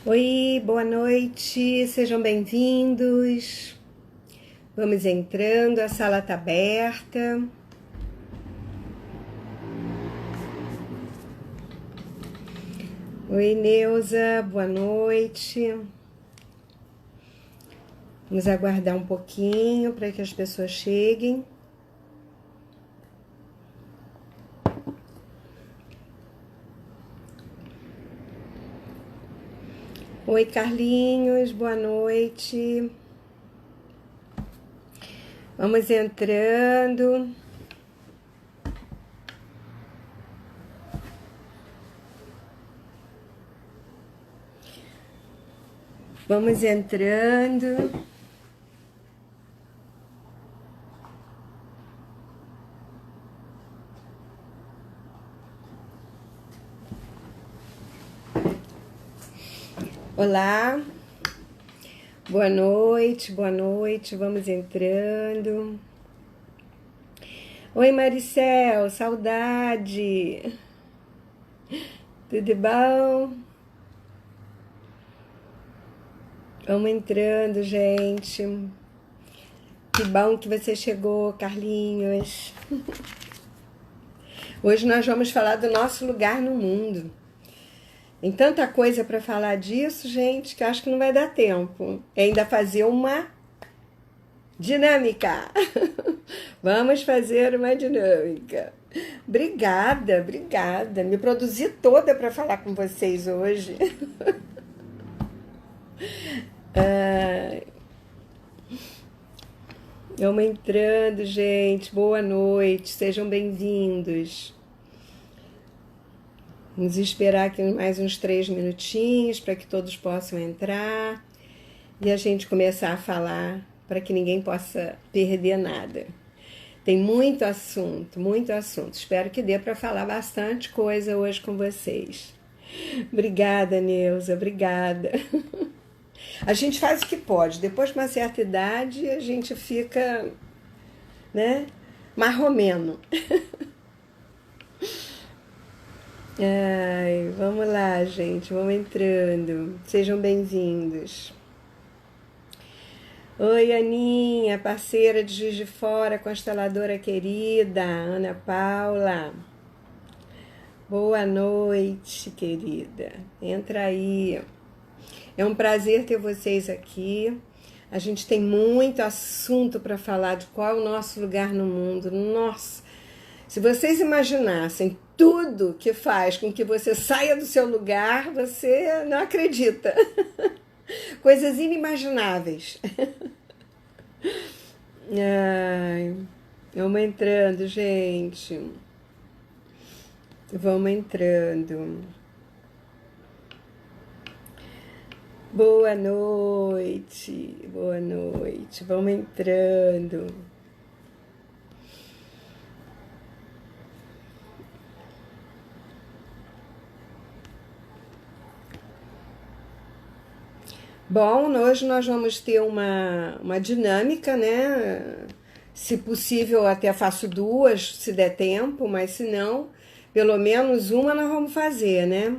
Oi, boa noite, sejam bem-vindos. Vamos entrando, a sala está aberta. Oi, Neuza, boa noite. Vamos aguardar um pouquinho para que as pessoas cheguem. Oi, Carlinhos, boa noite. Vamos entrando. Vamos entrando. Olá, boa noite, vamos entrando. Oi, Maricel, saudade. Tudo bom? Vamos entrando, gente. Que bom que você chegou, Carlinhos. Hoje nós vamos falar do nosso lugar no mundo. Tem tanta coisa para falar disso, gente, que acho que não vai dar tempo. E ainda fazer uma dinâmica. Vamos fazer uma dinâmica. Obrigada. Me produzi toda para falar com vocês hoje. Vamos entrando, gente. Boa noite, sejam bem-vindos. Vamos esperar aqui mais uns 3 minutinhos para que todos possam entrar e a gente começar a falar para que ninguém possa perder nada. Tem muito assunto. Espero que dê para falar bastante coisa hoje com vocês. Obrigada, Neuza, obrigada. A gente faz o que pode. Depois de uma certa idade, a gente fica, né, marromeno. Ai, vamos lá, gente, vamos entrando. Sejam bem-vindos. Oi, Aninha, parceira de Juiz de Fora, consteladora querida, Ana Paula. Boa noite, querida. Entra aí. É um prazer ter vocês aqui. A gente tem muito assunto para falar de qual é o nosso lugar no mundo. Nossa, se vocês imaginassem tudo que faz com que você saia do seu lugar, você não acredita. Coisas inimagináveis. Ai, vamos entrando, gente. Vamos entrando. Boa noite. Vamos entrando. Bom, hoje nós vamos ter uma dinâmica, né? Se possível, até faço 2, se der tempo, mas se não, pelo menos uma nós vamos fazer, né?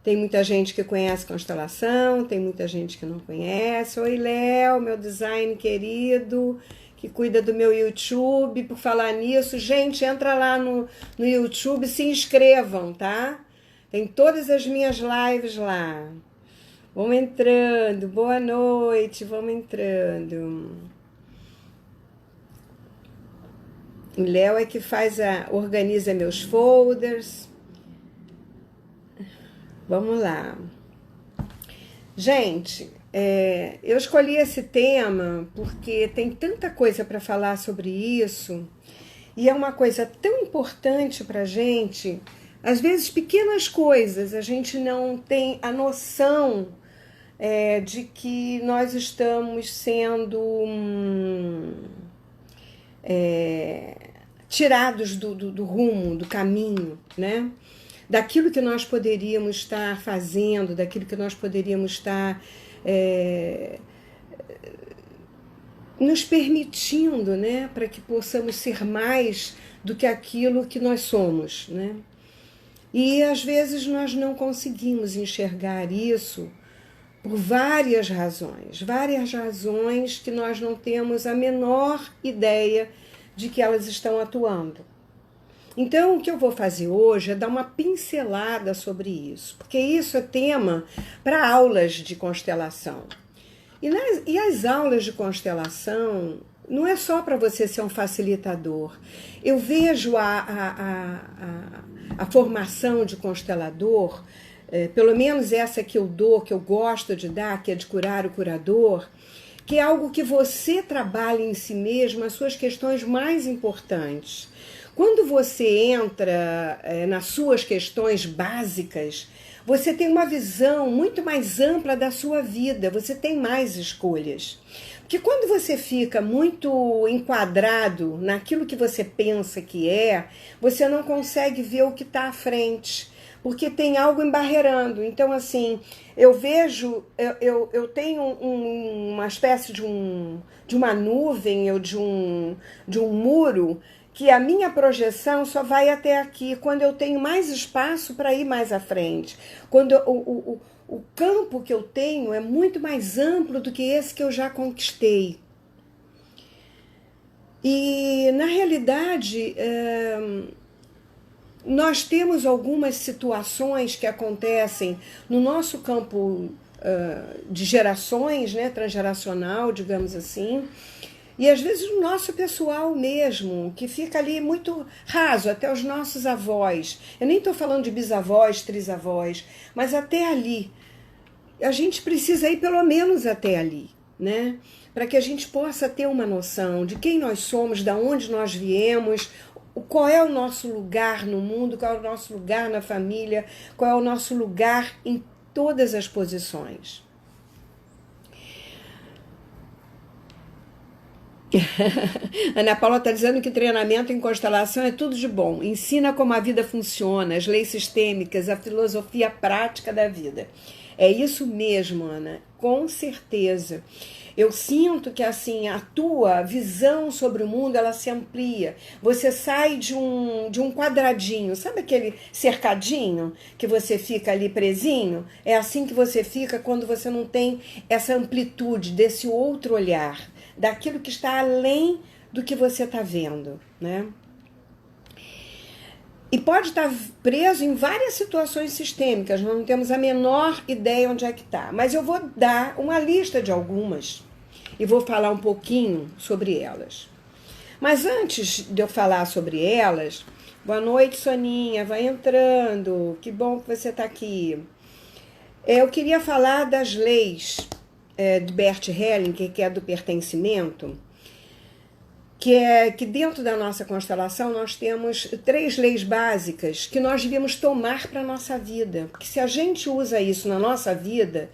Tem muita gente que conhece constelação, tem muita gente que não conhece. Oi, Léo, meu design querido, que cuida do meu YouTube. Por falar nisso, gente, entra lá no YouTube, se inscrevam, tá? Tem todas as minhas lives lá. Vamos entrando, boa noite, vamos entrando. O Léo é que organiza meus folders. Vamos lá. Gente, eu escolhi esse tema porque tem tanta coisa para falar sobre isso e é uma coisa tão importante para a gente. Às vezes, pequenas coisas, a gente não tem a noção de que nós estamos sendo tirados do rumo, do caminho, né? Daquilo que nós poderíamos estar fazendo, daquilo que nós poderíamos estar nos permitindo, né? Para que possamos ser mais do que aquilo que nós somos, né? E às vezes nós não conseguimos enxergar isso por várias razões que nós não temos a menor ideia de que elas estão atuando. Então, o que eu vou fazer hoje é dar uma pincelada sobre isso, porque isso é tema para aulas de constelação. E as aulas de constelação não é só para você ser um facilitador. Eu vejo a formação de constelador, pelo menos essa que eu dou, que eu gosto de dar, que é de curar o curador, que é algo que você trabalha em si mesmo, as suas questões mais importantes. Quando você entra nas suas questões básicas, você tem uma visão muito mais ampla da sua vida, você tem mais escolhas. Porque quando você fica muito enquadrado naquilo que você pensa que é, você não consegue ver o que está à frente, porque tem algo embarreirando. Então, assim, eu vejo, eu tenho uma espécie de uma nuvem ou de um muro, que a minha projeção só vai até aqui, quando eu tenho mais espaço para ir mais à frente. Quando o campo que eu tenho é muito mais amplo do que esse que eu já conquistei. E, na realidade, nós temos algumas situações que acontecem no nosso campo de gerações, né, transgeracional, digamos assim, e às vezes o nosso pessoal mesmo, que fica ali muito raso, até os nossos avós. Eu nem estou falando de bisavós, trisavós, mas até ali. A gente precisa ir pelo menos até ali, né? Para que a gente possa ter uma noção de quem nós somos, de onde nós viemos, qual é o nosso lugar no mundo, qual é o nosso lugar na família, qual é o nosso lugar em todas as posições. Ana Paula está dizendo que treinamento em constelação é tudo de bom. Ensina como a vida funciona, as leis sistêmicas, a filosofia prática da vida. É isso mesmo, Ana, com certeza. Eu sinto que assim a tua visão sobre o mundo ela se amplia. Você sai de um quadradinho, sabe aquele cercadinho que você fica ali presinho? É assim que você fica quando você não tem essa amplitude desse outro olhar, daquilo que está além do que você está vendo, né? E pode estar preso em várias situações sistêmicas, não temos a menor ideia onde é que está. Mas eu vou dar uma lista de algumas e vou falar um pouquinho sobre elas. Mas antes de eu falar sobre elas, boa noite, Soninha, vai entrando, que bom que você está aqui. Eu queria falar das leis de Bert Hellinger, que é do pertencimento, que dentro da nossa constelação nós temos 3 leis básicas que nós devemos tomar para a nossa vida. Porque se a gente usa isso na nossa vida,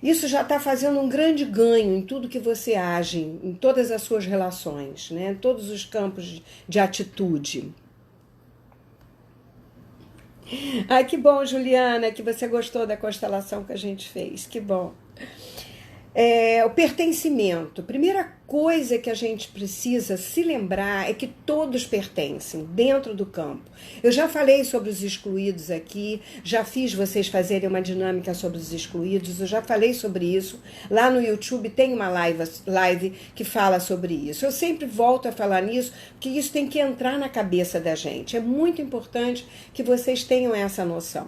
isso já está fazendo um grande ganho em tudo que você age, em todas as suas relações, né? Em todos os campos de atitude. Ai, que bom, Juliana, que você gostou da constelação que a gente fez. Que bom. O pertencimento. Primeira coisa que a gente precisa se lembrar é que todos pertencem dentro do campo. Eu já falei sobre os excluídos aqui, já fiz vocês fazerem uma dinâmica sobre os excluídos, eu já falei sobre isso. Lá no YouTube tem uma live que fala sobre isso. Eu sempre volto a falar nisso, porque isso tem que entrar na cabeça da gente. É muito importante que vocês tenham essa noção.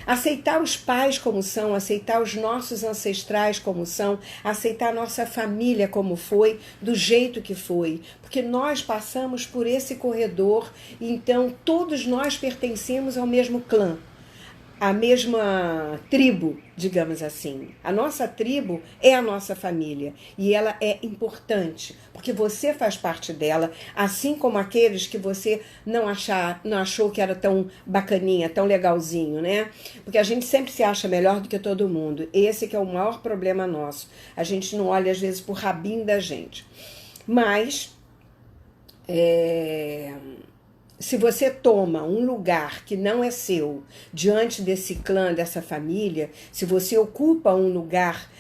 Aceitar os pais como são, aceitar os nossos ancestrais como são, aceitar a nossa família como foi, do jeito que foi. Porque nós passamos por esse corredor e então todos nós pertencemos ao mesmo clã, à mesma tribo, digamos assim. A nossa tribo é a nossa família e ela é importante, porque você faz parte dela, assim como aqueles que você não achou que era tão bacaninha, tão legalzinho, né? Porque a gente sempre se acha melhor do que todo mundo. Esse que é o maior problema nosso. A gente não olha, às vezes, pro rabinho da gente. Mas, se você toma um lugar que não é seu diante desse clã, dessa família, se você ocupa um lugar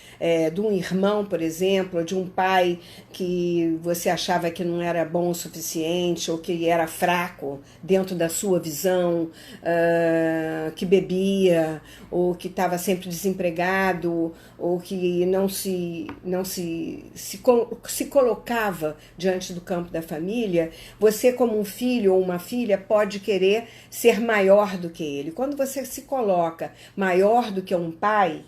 de um irmão, por exemplo, ou de um pai que você achava que não era bom o suficiente ou que era fraco dentro da sua visão, que bebia ou que estava sempre desempregado ou que não se colocava diante do campo da família, você como um filho ou uma filha pode querer ser maior do que ele. Quando você se coloca maior do que um pai,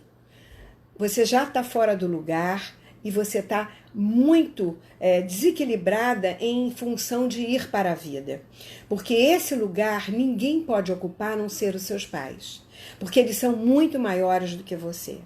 você já está fora do lugar e você está muito desequilibrada em função de ir para a vida. Porque esse lugar ninguém pode ocupar a não ser os seus pais. Porque eles são muito maiores do que você.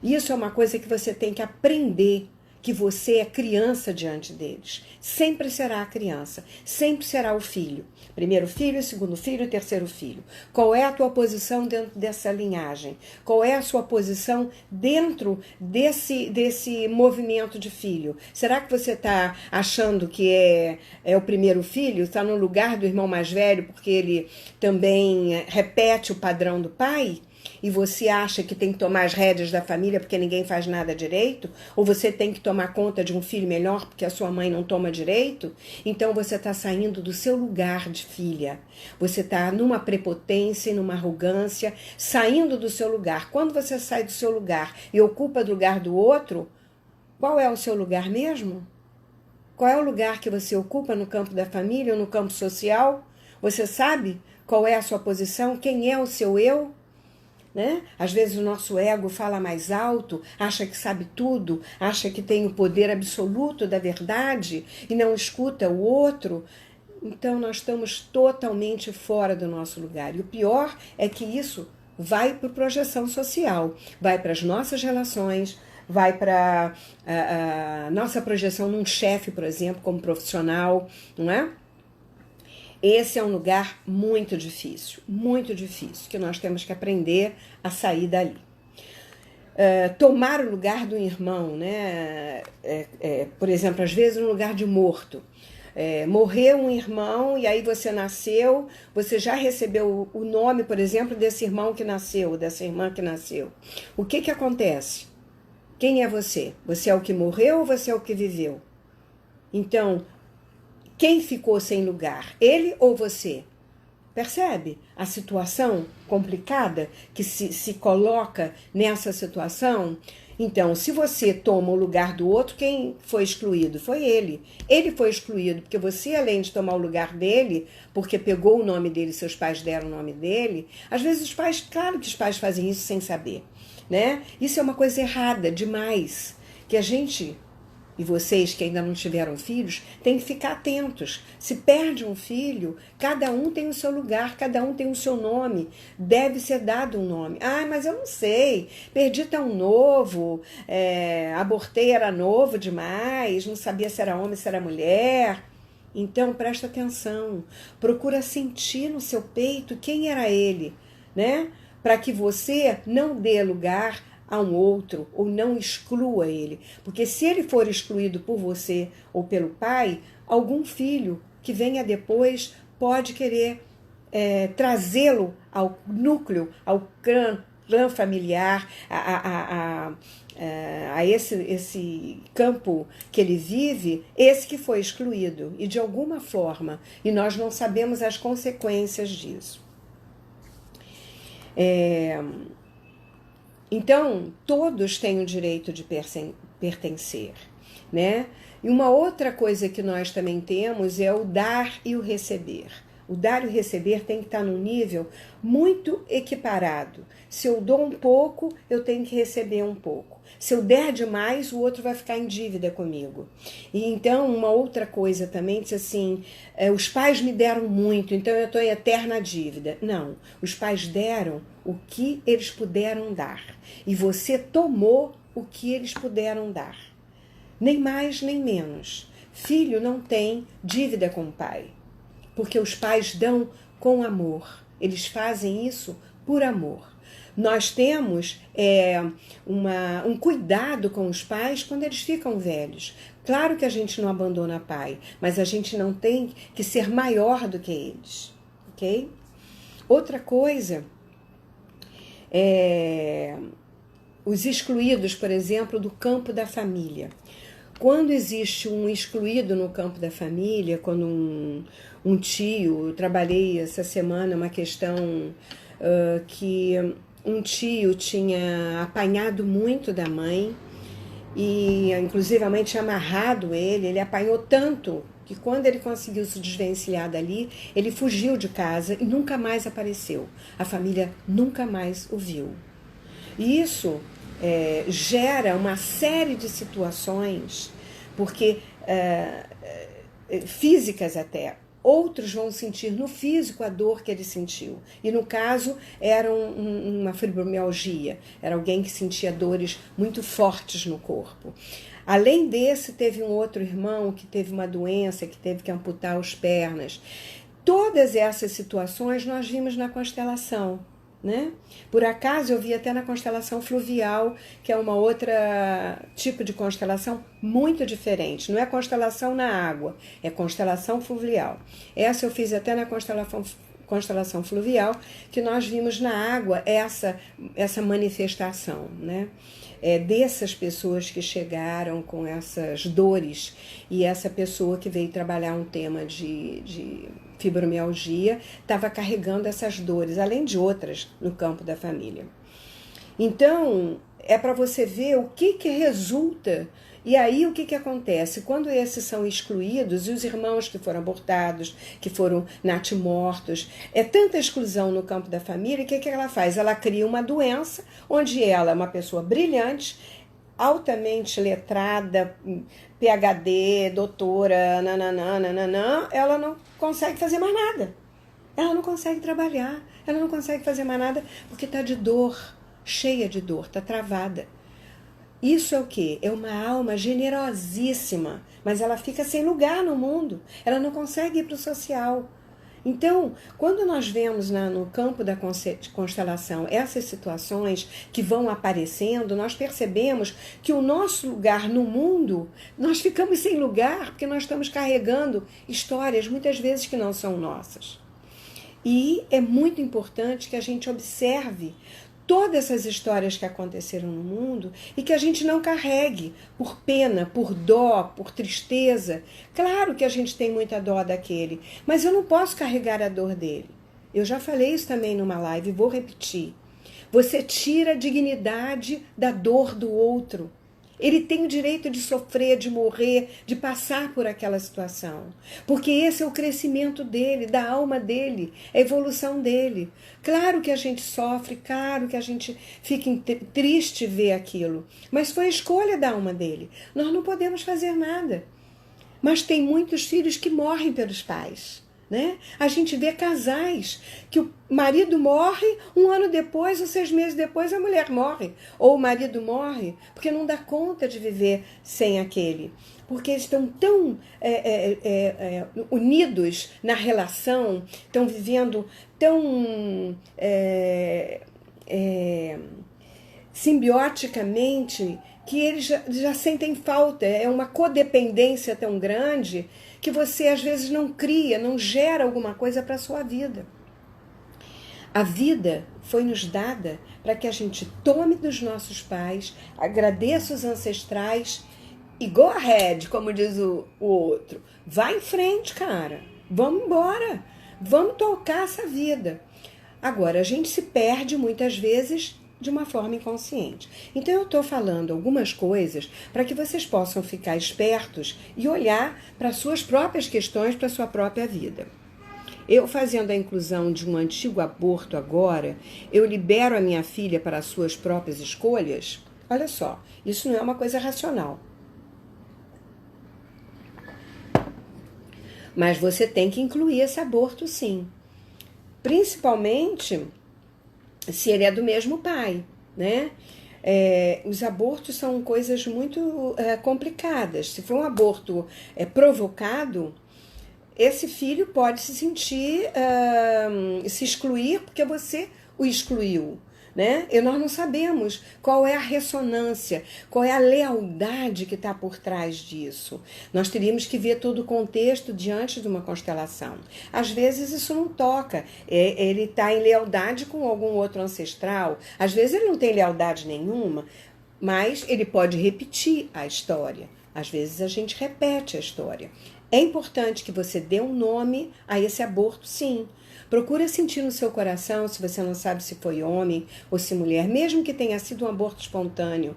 Isso é uma coisa que você tem que aprender, que você é criança diante deles. Sempre será a criança, sempre será o filho. Primeiro filho, segundo filho, terceiro filho. Qual é a tua posição dentro dessa linhagem? Qual é a sua posição dentro desse movimento de filho? Será que você está achando que é o primeiro filho? Está no lugar do irmão mais velho porque ele também repete o padrão do pai? E você acha que tem que tomar as rédeas da família porque ninguém faz nada direito? Ou você tem que tomar conta de um filho melhor porque a sua mãe não toma direito? Então você está saindo do seu lugar de filha. Você está numa prepotência e numa arrogância, saindo do seu lugar. Quando você sai do seu lugar e ocupa do lugar do outro, qual é o seu lugar mesmo? Qual é o lugar que você ocupa no campo da família ou no campo social? Você sabe qual é a sua posição? Quem é o seu eu? Né? Às vezes o nosso ego fala mais alto, acha que sabe tudo, acha que tem o poder absoluto da verdade e não escuta o outro. Então nós estamos totalmente fora do nosso lugar. E o pior é que isso vai para a projeção social, vai para as nossas relações, vai para a nossa projeção num chefe, por exemplo, como profissional, não é? Esse é um lugar muito difícil, que nós temos que aprender a sair dali. Tomar o lugar do irmão, né? Por exemplo, às vezes no lugar de morto. Morreu um irmão e aí você nasceu, você já recebeu o nome, por exemplo, desse irmão que nasceu, dessa irmã que nasceu. O que acontece? Quem é você? Você é o que morreu ou você é o que viveu? Então, quem ficou sem lugar? Ele ou você? Percebe a situação complicada que se coloca nessa situação? Então, se você toma o lugar do outro, quem foi excluído? Foi ele. Ele foi excluído porque você, além de tomar o lugar dele, porque pegou o nome dele, seus pais deram o nome dele, às vezes os pais, claro que os pais fazem isso sem saber, né? Isso é uma coisa errada demais, que a gente... E vocês que ainda não tiveram filhos, têm que ficar atentos. Se perde um filho, cada um tem o seu lugar, cada um tem o seu nome. Deve ser dado um nome. Ah, mas eu não sei, perdi tão novo, abortei, era novo demais, não sabia se era homem, se era mulher. Então, presta atenção. Procura sentir no seu peito quem era ele, né? Para que você não dê lugar a um outro, ou não exclua ele. Porque se ele for excluído por você ou pelo pai, algum filho que venha depois pode querer trazê-lo ao núcleo, ao clã familiar, a esse campo que ele vive, esse que foi excluído, e de alguma forma, e nós não sabemos as consequências disso. Então, todos têm o direito de pertencer, né? E uma outra coisa que nós também temos é o dar e o receber. O dar e o receber tem que estar num nível muito equiparado. Se eu dou um pouco, eu tenho que receber um pouco. Se eu der demais, o outro vai ficar em dívida comigo. E então, uma outra coisa também, diz assim, os pais me deram muito, então eu estou em eterna dívida. Não, os pais deram o que eles puderam dar. E você tomou o que eles puderam dar. Nem mais, nem menos. Filho não tem dívida com o pai, porque os pais dão com amor. Eles fazem isso por amor. Nós temos um cuidado com os pais quando eles ficam velhos. Claro que a gente não abandona pai, mas a gente não tem que ser maior do que eles, ok? Outra coisa os excluídos, por exemplo, do campo da família. Quando existe um excluído no campo da família, quando um tio, eu trabalhei essa semana uma questão que um tio tinha apanhado muito da mãe e inclusive a mãe tinha amarrado ele apanhou tanto que quando ele conseguiu se desvencilhar dali, ele fugiu de casa e nunca mais apareceu. A família nunca mais o viu. E isso gera uma série de situações, porque físicas até. Outros vão sentir no físico a dor que ele sentiu. E no caso era uma fibromialgia, era alguém que sentia dores muito fortes no corpo. Além desse, teve um outro irmão que teve uma doença, que teve que amputar as pernas. Todas essas situações nós vimos na constelação, né? Por acaso eu vi até na constelação fluvial, que é uma outra tipo de constelação muito diferente. Não é constelação na água, é constelação fluvial. Essa eu fiz até na constelação fluvial, que nós vimos na água essa manifestação, né? Dessas pessoas que chegaram com essas dores e essa pessoa que veio trabalhar um tema de fibromialgia estava carregando essas dores, além de outras no campo da família. Então, é para você ver o que resulta. E aí o que acontece? Quando esses são excluídos, e os irmãos que foram abortados, que foram natimortos, tanta exclusão no campo da família, o que ela faz? Ela cria uma doença onde ela é uma pessoa brilhante, altamente letrada, PhD, doutora, nananã, ela não consegue fazer mais nada. Ela não consegue trabalhar, ela não consegue fazer mais nada porque está de dor, cheia de dor, está travada. Isso é o quê? É uma alma generosíssima, mas ela fica sem lugar no mundo. Ela não consegue ir para o social. Então, quando nós vemos no campo da constelação essas situações que vão aparecendo, nós percebemos que o nosso lugar no mundo, nós ficamos sem lugar porque nós estamos carregando histórias muitas vezes que não são nossas. E é muito importante que a gente observe todas essas histórias que aconteceram no mundo e que a gente não carregue por pena, por dó, por tristeza. Claro que a gente tem muita dó daquele, mas eu não posso carregar a dor dele. Eu já falei isso também numa live e vou repetir. Você tira a dignidade da dor do outro. Ele tem o direito de sofrer, de morrer, de passar por aquela situação. Porque esse é o crescimento dele, da alma dele, a evolução dele. Claro que a gente sofre, claro que a gente fica triste ver aquilo. Mas foi a escolha da alma dele. Nós não podemos fazer nada. Mas tem muitos filhos que morrem pelos pais. Né? A gente vê casais que o marido morre, um ano depois ou 6 meses depois a mulher morre. Ou o marido morre porque não dá conta de viver sem aquele. Porque eles estão tão unidos na relação, estão vivendo tão simbioticamente que eles já sentem falta. É uma codependência tão grande que você às vezes não cria, não gera alguma coisa para a sua vida. A vida foi nos dada para que a gente tome dos nossos pais, agradeça os ancestrais e go ahead, como diz o outro. Vai em frente, cara. Vamos embora. Vamos tocar essa vida. Agora, a gente se perde muitas vezes de uma forma inconsciente. Então eu estou falando algumas coisas para que vocês possam ficar espertos e olhar para suas próprias questões, para a sua própria vida. Eu fazendo a inclusão de um antigo aborto agora, eu libero a minha filha para as suas próprias escolhas? Olha só, isso não é uma coisa racional. Mas você tem que incluir esse aborto sim. Principalmente se ele é do mesmo pai, né? Os abortos são coisas muito complicadas. Se for um aborto provocado, esse filho pode se sentir, se excluir porque você o excluiu, né? E nós não sabemos qual é a ressonância, qual é a lealdade que está por trás disso. Nós teríamos que ver todo o contexto diante de uma constelação. Às vezes isso não toca, ele está em lealdade com algum outro ancestral, às vezes ele não tem lealdade nenhuma, mas ele pode repetir a história. Às vezes a gente repete a história. É importante que você dê um nome a esse aborto, sim. Procura sentir no seu coração, se você não sabe se foi homem ou se mulher, mesmo que tenha sido um aborto espontâneo.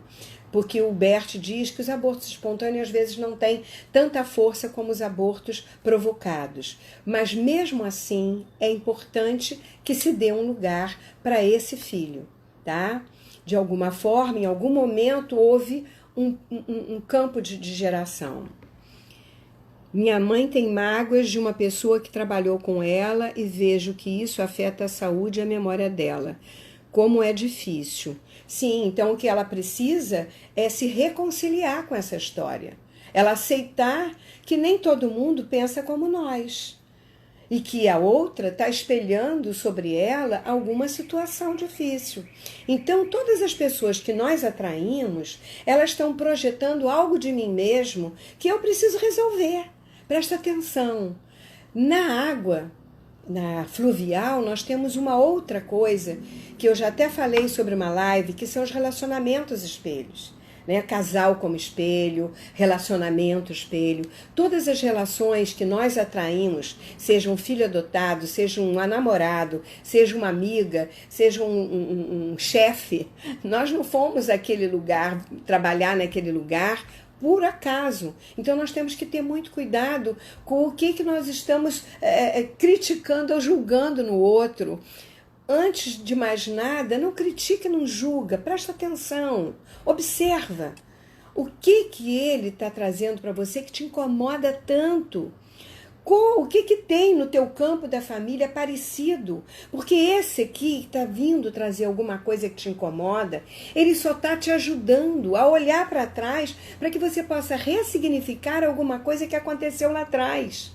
Porque o Bert diz que os abortos espontâneos às vezes não têm tanta força como os abortos provocados. Mas mesmo assim, é importante que se dê um lugar para esse filho, tá? De alguma forma, em algum momento, houve um campo de geração. Minha mãe tem mágoas de uma pessoa que trabalhou com ela e vejo que isso afeta a saúde e a memória dela. Como é difícil. Sim, então o que ela precisa é se reconciliar com essa história. Ela aceitar que nem todo mundo pensa como nós. E que a outra está espelhando sobre ela alguma situação difícil. Então, todas as pessoas que nós atraímos, elas estão projetando algo de mim mesmo que eu preciso resolver. Presta atenção. Na água, na fluvial, nós temos uma outra coisa que eu já até falei sobre uma live, que são os relacionamentos espelhos. Né? Casal como espelho, relacionamento espelho, todas as relações que nós atraímos, seja um filho adotado, seja um namorado, seja uma amiga, seja um chefe, nós não fomos àquele lugar, trabalhar naquele lugar por acaso. Então nós temos que ter muito cuidado com o que nós estamos criticando ou julgando no outro. Antes de mais nada, não critique, não julga, presta atenção, observa o que ele está trazendo para você que te incomoda tanto. O que tem no teu campo da família parecido? Porque esse aqui que está vindo trazer alguma coisa que te incomoda, ele só está te ajudando a olhar para trás para que você possa ressignificar alguma coisa que aconteceu lá atrás.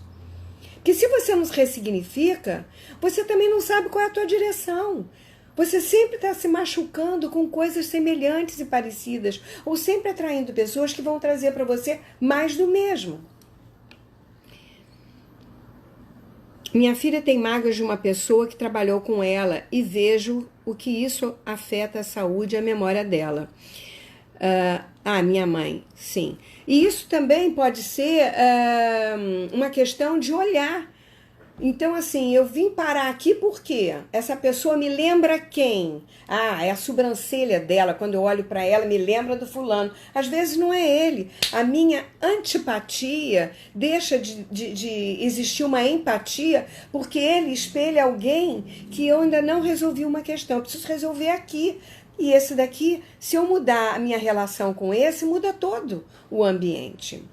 Porque se você não ressignifica, você também não sabe qual é a tua direção. Você sempre está se machucando com coisas semelhantes e parecidas, ou sempre atraindo pessoas que vão trazer para você mais do mesmo. Minha filha tem mágoas de uma pessoa que trabalhou com ela e vejo o que isso afeta a saúde e a memória dela. Minha mãe, sim. E isso também pode ser uma questão de olhar. Então, assim, eu vim parar aqui porque essa pessoa me lembra quem? É a sobrancelha dela. Quando eu olho para ela, me lembra do fulano. Às vezes não é ele. A minha antipatia deixa de existir uma empatia porque ele espelha alguém que eu ainda não resolvi uma questão. Eu preciso resolver aqui. E esse daqui, se eu mudar a minha relação com esse, muda todo o ambiente.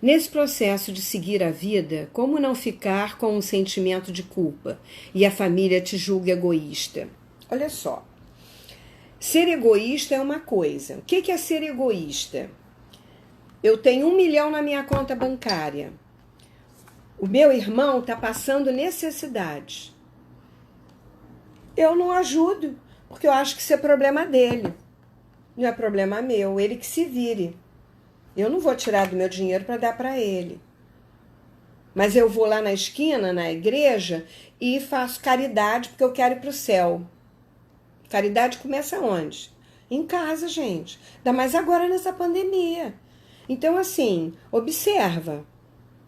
Nesse processo de seguir a vida, como não ficar com um sentimento de culpa e a família te julga egoísta? Olha só, ser egoísta é uma coisa. O que é ser egoísta? Eu tenho 1 milhão na minha conta bancária. O meu irmão está passando necessidade. Eu não ajudo, porque eu acho que isso é problema dele. Não é problema meu, ele que se vire. Eu não vou tirar do meu dinheiro para dar para ele. Mas eu vou lá na esquina, na igreja, e faço caridade porque eu quero ir para o céu. Caridade começa onde? Em casa, gente. Ainda mais agora nessa pandemia. Então, assim, observa,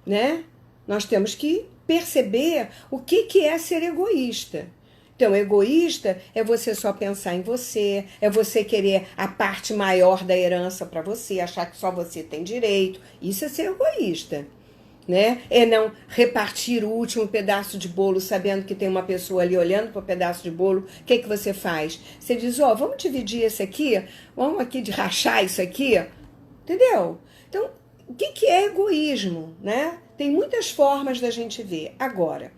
né? Nós temos que perceber o que é ser egoísta. Então, egoísta é você só pensar em você, é você querer a parte maior da herança para você, achar que só você tem direito. Isso é ser egoísta, né? É não repartir o último pedaço de bolo sabendo que tem uma pessoa ali olhando para o pedaço de bolo. O que você faz? Você diz, vamos dividir esse aqui, vamos aqui de rachar isso aqui, entendeu? Então, o que é egoísmo, né? Tem muitas formas da gente ver. Agora,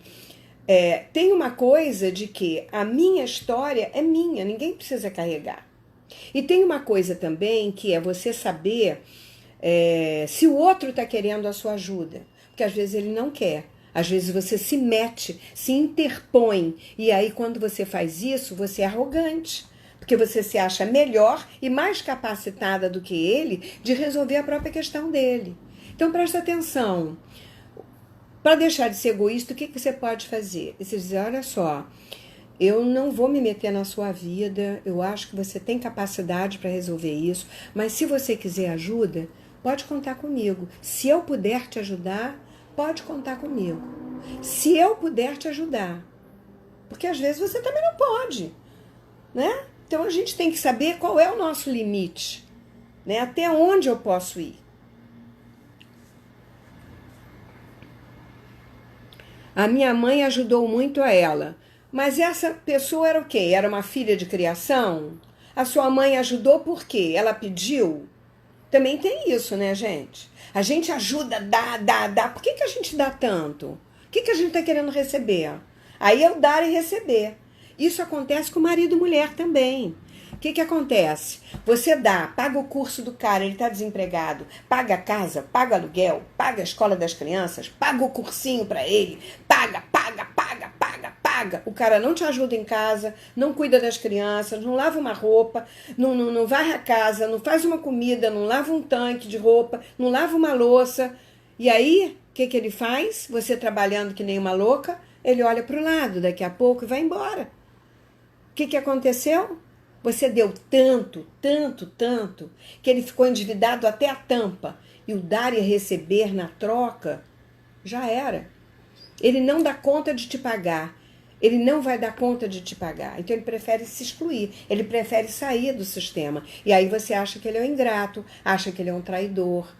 tem uma coisa de que a minha história é minha, ninguém precisa carregar. E tem uma coisa também que é você saber se o outro está querendo a sua ajuda. Porque às vezes ele não quer. Às vezes você se mete, se interpõe, e aí quando você faz isso, você é arrogante, porque você se acha melhor e mais capacitada do que ele de resolver a própria questão dele. Então presta atenção. Para deixar de ser egoísta, o que você pode fazer? Você diz, olha só, eu não vou me meter na sua vida, eu acho que você tem capacidade para resolver isso, mas se você quiser ajuda, pode contar comigo. Se eu puder te ajudar, pode contar comigo. Se eu puder te ajudar. Porque às vezes você também não pode, né? Então a gente tem que saber qual é o nosso limite, né? Até onde eu posso ir. A minha mãe ajudou muito a ela. Mas essa pessoa era o quê? Era uma filha de criação? A sua mãe ajudou por quê? Ela pediu? Também tem isso, né, gente? A gente ajuda, dá. Por que a gente dá tanto? O que a gente está querendo receber? Aí é o dar e receber. Isso acontece com marido e mulher também. O que acontece? Você dá, paga o curso do cara, ele está desempregado, paga a casa, paga o aluguel, paga a escola das crianças, paga o cursinho para ele, paga. O cara não te ajuda em casa, não cuida das crianças, não lava uma roupa, não varre a casa, não faz uma comida, não lava um tanque de roupa, não lava uma louça. E aí, o que ele faz? Você trabalhando que nem uma louca, ele olha para o lado daqui a pouco e vai embora. O que aconteceu? Você deu tanto, que ele ficou endividado até a tampa. E o dar e receber na troca já era. Ele não dá conta de te pagar. Ele não vai dar conta de te pagar. Então ele prefere se excluir. Ele prefere sair do sistema. E aí você acha que ele é um ingrato, acha que ele é um traidor.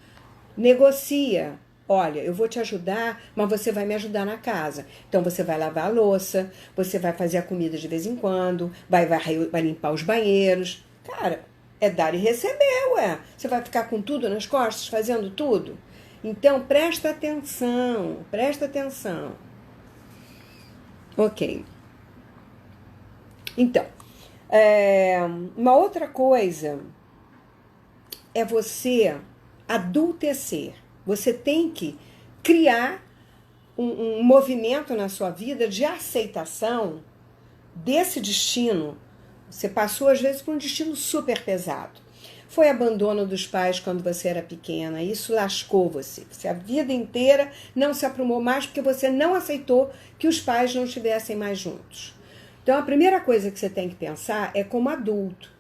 Negocia. Olha, eu vou te ajudar, mas você vai me ajudar na casa. Então você vai lavar a louça, você vai fazer a comida de vez em quando, vai limpar os banheiros. Cara, é dar e receber, ué. Você vai ficar com tudo nas costas, fazendo tudo? Então presta atenção. Ok. Então, uma outra coisa é você adultecer. Você tem que criar um movimento na sua vida de aceitação desse destino. Você passou, às vezes, por um destino super pesado. Foi abandono dos pais quando você era pequena. Isso lascou você. Você a vida inteira não se aprumou mais porque você não aceitou que os pais não estivessem mais juntos. Então, a primeira coisa que você tem que pensar é como adulto.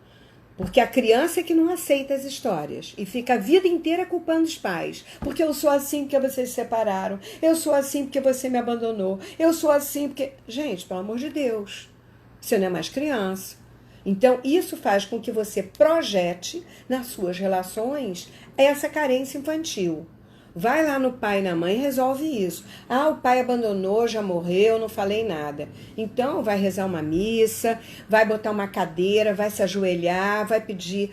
Porque a criança é que não aceita as histórias e fica a vida inteira culpando os pais. Porque eu sou assim porque vocês se separaram. Eu sou assim porque você me abandonou. Eu sou assim porque... Gente, pelo amor de Deus, você não é mais criança. Então, isso faz com que você projete nas suas relações essa carência infantil. Vai lá no pai e na mãe e resolve isso. Ah, o pai abandonou, já morreu, não falei nada. Então, vai rezar uma missa, vai botar uma cadeira, vai se ajoelhar, vai pedir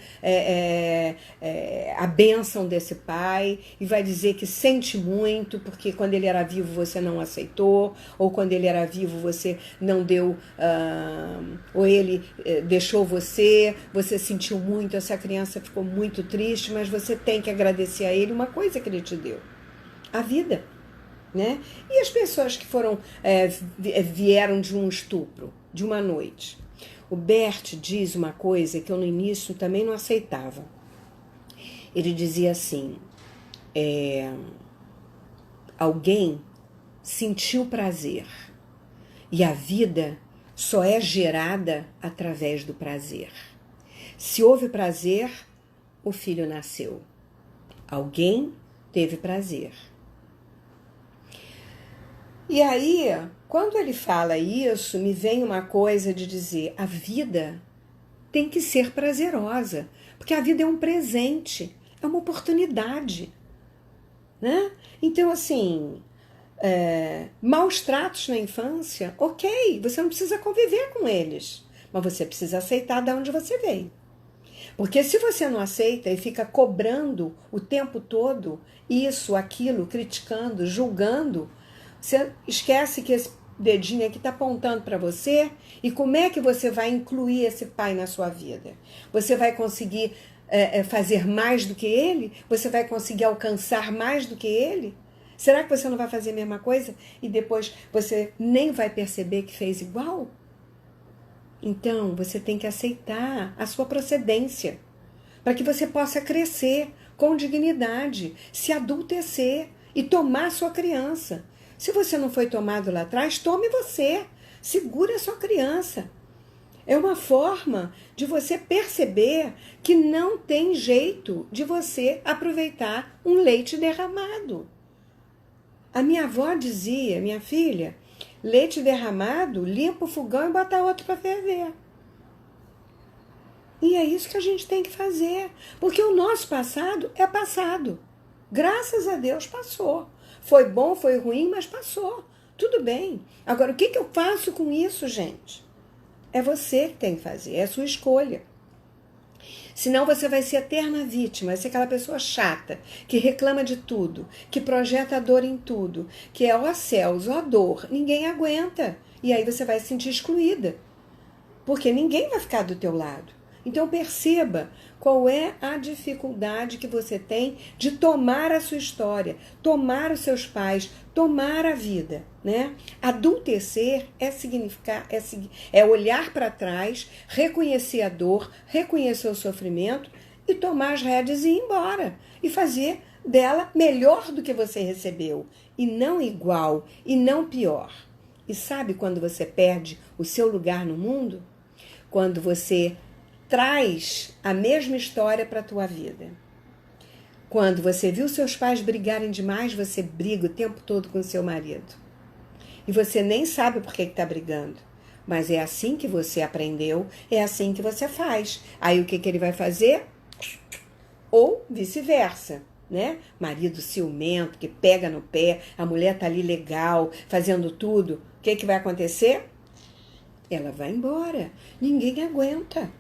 a bênção desse pai e vai dizer que sente muito, porque quando ele era vivo você não aceitou, ou quando ele era vivo você não deu, ou ele deixou você sentiu muito, essa criança ficou muito triste, mas você tem que agradecer a ele uma coisa que ele te deu. A vida, né? E as pessoas que vieram de um estupro, de uma noite. O Bert diz uma coisa que eu no início também não aceitava. Ele dizia assim, alguém sentiu prazer e a vida só é gerada através do prazer. Se houve prazer, o filho nasceu. Alguém teve prazer. E aí, quando ele fala isso, me vem uma coisa de dizer, a vida tem que ser prazerosa, porque a vida é um presente, é uma oportunidade, né? Então, assim, maus tratos na infância, ok, você não precisa conviver com eles, mas você precisa aceitar de onde você veio. Porque se você não aceita e fica cobrando o tempo todo isso, aquilo, criticando, julgando, você esquece que esse dedinho aqui está apontando para você e como é que você vai incluir esse pai na sua vida? Você vai conseguir fazer mais do que ele? Você vai conseguir alcançar mais do que ele? Será que você não vai fazer a mesma coisa e depois você nem vai perceber que fez igual? Então, você tem que aceitar a sua procedência, para que você possa crescer com dignidade, se adultecer e tomar sua criança. Se você não foi tomado lá atrás, tome você. Segure a sua criança. É uma forma de você perceber que não tem jeito de você aproveitar um leite derramado. A minha avó dizia, minha filha, leite derramado, limpa o fogão e bota outro para ferver. E é isso que a gente tem que fazer, porque o nosso passado é passado. Graças a Deus passou. Foi bom, foi ruim, mas passou. Tudo bem. Agora, o que eu faço com isso, gente? É você que tem que fazer, é a sua escolha. Senão você vai ser eterna vítima, vai ser aquela pessoa chata, que reclama de tudo, que projeta a dor em tudo, que é ó céus, ó dor, ninguém aguenta. E aí você vai se sentir excluída, porque ninguém vai ficar do teu lado. Então perceba qual é a dificuldade que você tem de tomar a sua história, tomar os seus pais, tomar a vida, né? Adultecer é significar, é olhar para trás, reconhecer a dor, reconhecer o sofrimento e tomar as rédeas e ir embora. E fazer dela melhor do que você recebeu. E não igual, e não pior. E sabe quando você perde o seu lugar no mundo? Quando você traz a mesma história para a tua vida. Quando você viu seus pais brigarem demais, você briga o tempo todo com seu marido. E você nem sabe por que está brigando. Mas é assim que você aprendeu, é assim que você faz. Aí o que ele vai fazer? Ou vice-versa, né? Marido ciumento, que pega no pé, a mulher está ali legal, fazendo tudo. O que vai acontecer? Ela vai embora. Ninguém aguenta.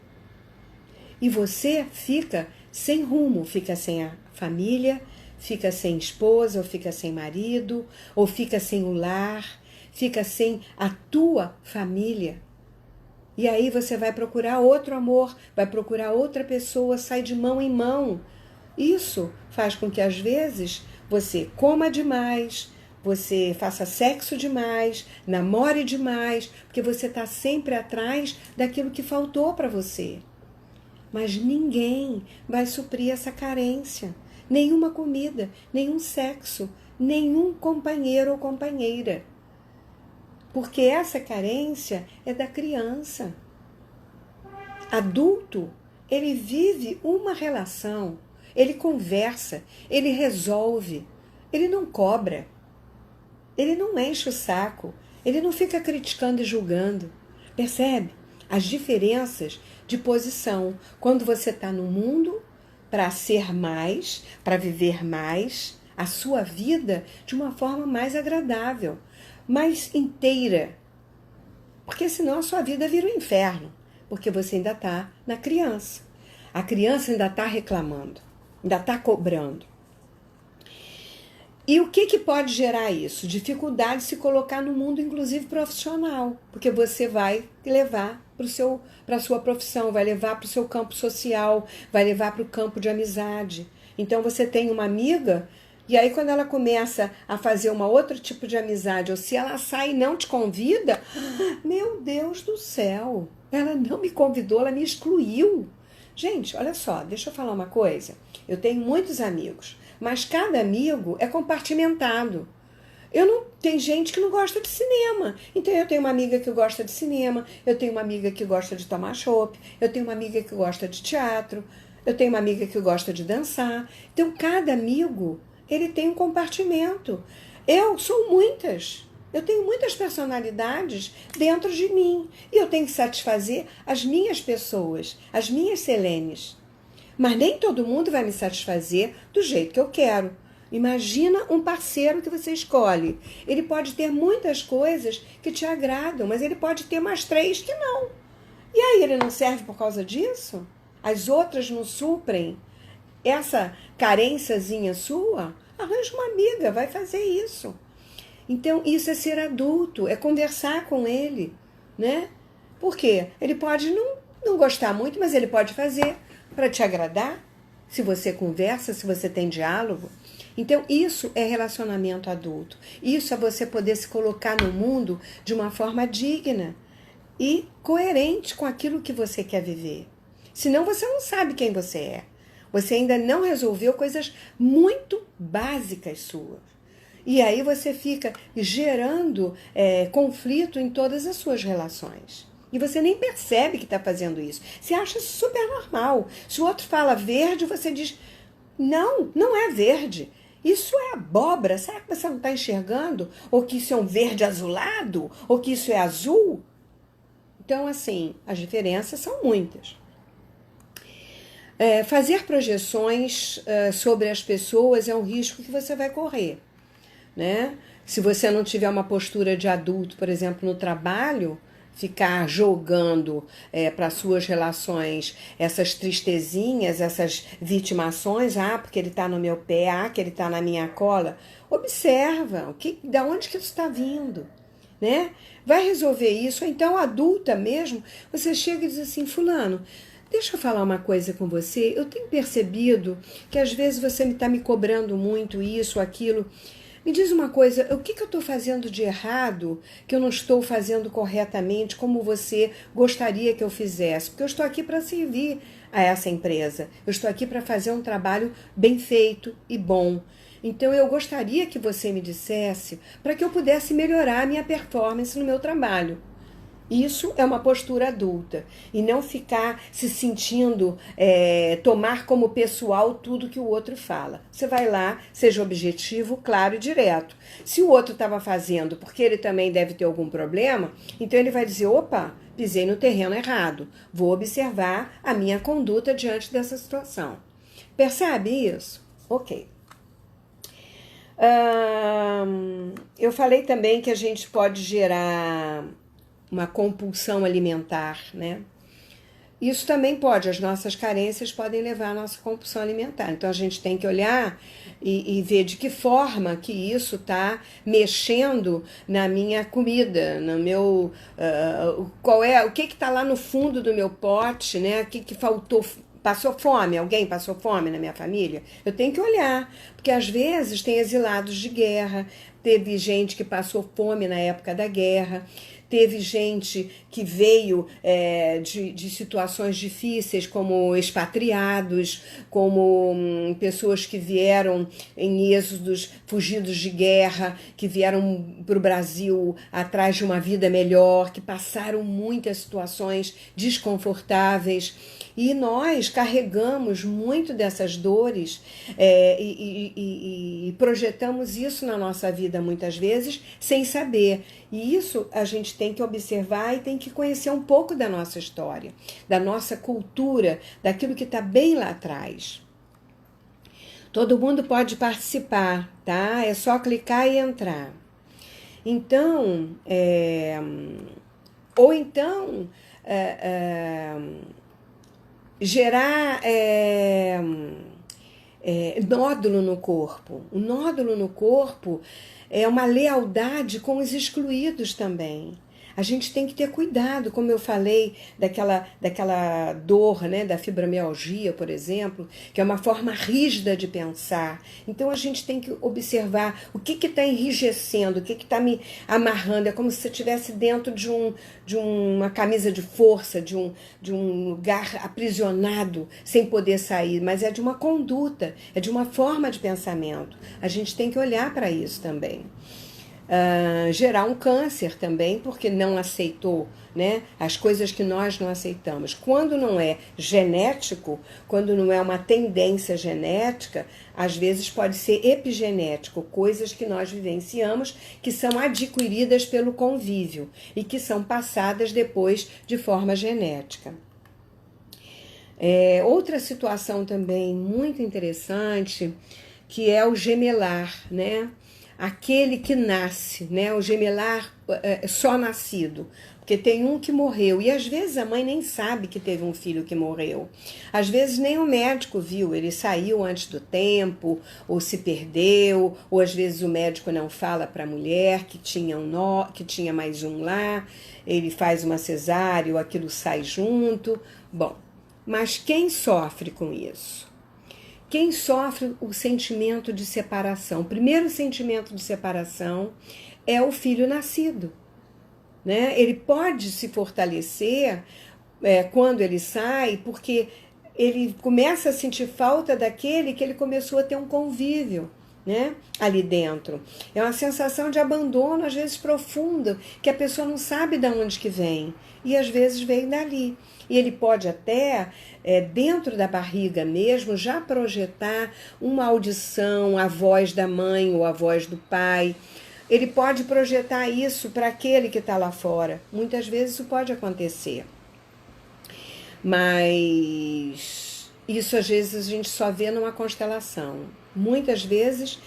E você fica sem rumo, fica sem a família, fica sem esposa, ou fica sem marido, ou fica sem o lar, fica sem a tua família. E aí você vai procurar outro amor, vai procurar outra pessoa, sai de mão em mão. Isso faz com que às vezes você coma demais, você faça sexo demais, namore demais, porque você está sempre atrás daquilo que faltou para você. Mas ninguém vai suprir essa carência. Nenhuma comida, nenhum sexo, nenhum companheiro ou companheira. Porque essa carência é da criança. Adulto, ele vive uma relação, ele conversa, ele resolve, ele não cobra, ele não enche o saco, ele não fica criticando e julgando. Percebe? As diferenças de posição. Quando você está no mundo para ser mais, para viver mais, a sua vida de uma forma mais agradável, mais inteira. Porque senão a sua vida vira um inferno, porque você ainda está na criança. A criança ainda está reclamando, ainda está cobrando. E o que pode gerar isso? Dificuldade de se colocar no mundo, inclusive profissional, porque você vai levar para a sua profissão, vai levar para o seu campo social, vai levar para o campo de amizade. Então você tem uma amiga, e aí quando ela começa a fazer uma outro tipo de amizade, ou se ela sai e não te convida, meu Deus do céu, ela não me convidou, ela me excluiu. Gente, olha só, deixa eu falar uma coisa. Eu tenho muitos amigos, mas cada amigo é compartimentado. Tem gente que não gosta de cinema. Então eu tenho uma amiga que gosta de cinema, eu tenho uma amiga que gosta de tomar chopp, eu tenho uma amiga que gosta de teatro, eu tenho uma amiga que gosta de dançar. Então cada amigo, ele tem um compartimento. Eu sou muitas. Eu tenho muitas personalidades dentro de mim. E eu tenho que satisfazer as minhas pessoas, as minhas Selenes. Mas nem todo mundo vai me satisfazer do jeito que eu quero. Imagina um parceiro que você escolhe. Ele pode ter muitas coisas que te agradam, mas ele pode ter mais 3 que não. E aí ele não serve por causa disso? As outras não suprem essa carênciazinha sua? Arranja uma amiga, vai fazer isso. Então isso é ser adulto, é conversar com ele, né? Por quê? Ele pode não gostar muito, mas ele pode fazer para te agradar. se você conversa, se você tem diálogo. Então, isso é relacionamento adulto. Isso é você poder se colocar no mundo de uma forma digna e coerente com aquilo que você quer viver. Senão você não sabe quem você é. Você ainda não resolveu coisas muito básicas suas. E aí você fica gerando conflito em todas as suas relações. E você nem percebe que está fazendo isso. Você acha super normal. Se o outro fala verde, você diz, não, não é verde. Isso é abóbora. Será que você não está enxergando? Ou que isso é um verde azulado? Ou que isso é azul? Então, assim, as diferenças são muitas. Fazer projeções sobre as pessoas é um risco que você vai correr, né? Se você não tiver uma postura de adulto, por exemplo, no trabalho, ficar jogando para suas relações essas tristezinhas, essas vitimações, porque ele está no meu pé, que ele está na minha cola. Observa, da onde que isso está vindo, né? Vai resolver isso, ou então adulta mesmo, você chega e diz assim, fulano, deixa eu falar uma coisa com você, eu tenho percebido que às vezes você está me cobrando muito isso, aquilo. Me diz uma coisa, o que eu estou fazendo de errado, que eu não estou fazendo corretamente, como você gostaria que eu fizesse? Porque eu estou aqui para servir a essa empresa, eu estou aqui para fazer um trabalho bem feito e bom. Então eu gostaria que você me dissesse para que eu pudesse melhorar a minha performance no meu trabalho. Isso é uma postura adulta e não ficar se sentindo, tomar como pessoal tudo que o outro fala. Você vai lá, seja objetivo, claro e direto. Se o outro estava fazendo porque ele também deve ter algum problema, então ele vai dizer, opa, pisei no terreno errado, vou observar a minha conduta diante dessa situação. Percebe isso? Ok. Eu falei também que a gente pode gerar uma compulsão alimentar, né? Isso também pode, as nossas carências podem levar à nossa compulsão alimentar. Então a gente tem que olhar e ver de que forma que isso está mexendo na minha comida, no meu o que está lá no fundo do meu pote, né? O que faltou. Passou fome? Alguém passou fome na minha família? Eu tenho que olhar, porque às vezes tem exilados de guerra, teve gente que passou fome na época da guerra, teve gente que veio de situações difíceis, como expatriados, como pessoas que vieram em êxodos, fugidos de guerra, que vieram para o Brasil atrás de uma vida melhor, que passaram muitas situações desconfortáveis. E nós carregamos muito dessas dores e projetamos isso na nossa vida muitas vezes sem saber. E isso a gente tem que observar e tem que conhecer um pouco da nossa história, da nossa cultura, daquilo que está bem lá atrás. Todo mundo pode participar, tá? É só clicar e entrar. Então, ou então gerar nódulo no corpo. O nódulo no corpo é uma lealdade com os excluídos também. A gente tem que ter cuidado, como eu falei, daquela dor, né, da fibromialgia, por exemplo, que é uma forma rígida de pensar. Então a gente tem que observar o que está enrijecendo, o que está me amarrando. É como se você estivesse dentro de uma camisa de força, de um lugar aprisionado, sem poder sair, mas é de uma conduta, é de uma forma de pensamento. A gente tem que olhar para isso também. Gerar um câncer também, porque não aceitou, né, as coisas que nós não aceitamos. Quando não é genético, quando não é uma tendência genética, às vezes pode ser epigenético, coisas que nós vivenciamos, que são adquiridas pelo convívio e que são passadas depois de forma genética. Outra situação também muito interessante, que é o gemelar, né? Aquele que nasce, né? O gemelar só nascido, porque tem um que morreu, e às vezes a mãe nem sabe que teve um filho que morreu. Às vezes nem o médico viu, ele saiu antes do tempo, ou se perdeu, ou às vezes o médico não fala para a mulher que tinha mais um lá, ele faz uma cesárea, ou aquilo sai junto. Bom, mas quem sofre com isso? quem sofre o sentimento de separação? O primeiro sentimento de separação é o filho nascido, né? Ele pode se fortalecer quando ele sai, porque ele começa a sentir falta daquele que ele começou a ter um convívio, né, ali dentro. É uma sensação de abandono, às vezes profunda, que a pessoa não sabe de onde que vem, e às vezes vem dali. E ele pode até, dentro da barriga mesmo, já projetar uma audição, a voz da mãe ou a voz do pai. Ele pode projetar isso para aquele que está lá fora. Muitas vezes isso pode acontecer. Mas isso às vezes a gente só vê numa constelação. Muitas vezes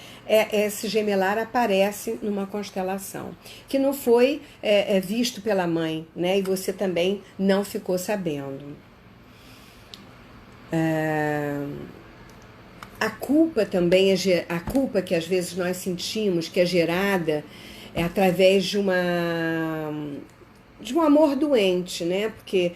esse gemelar aparece numa constelação, que não foi visto pela mãe, né? E você também não ficou sabendo. A culpa também, a culpa que às vezes nós sentimos, que é gerada através de um amor doente, né? Porque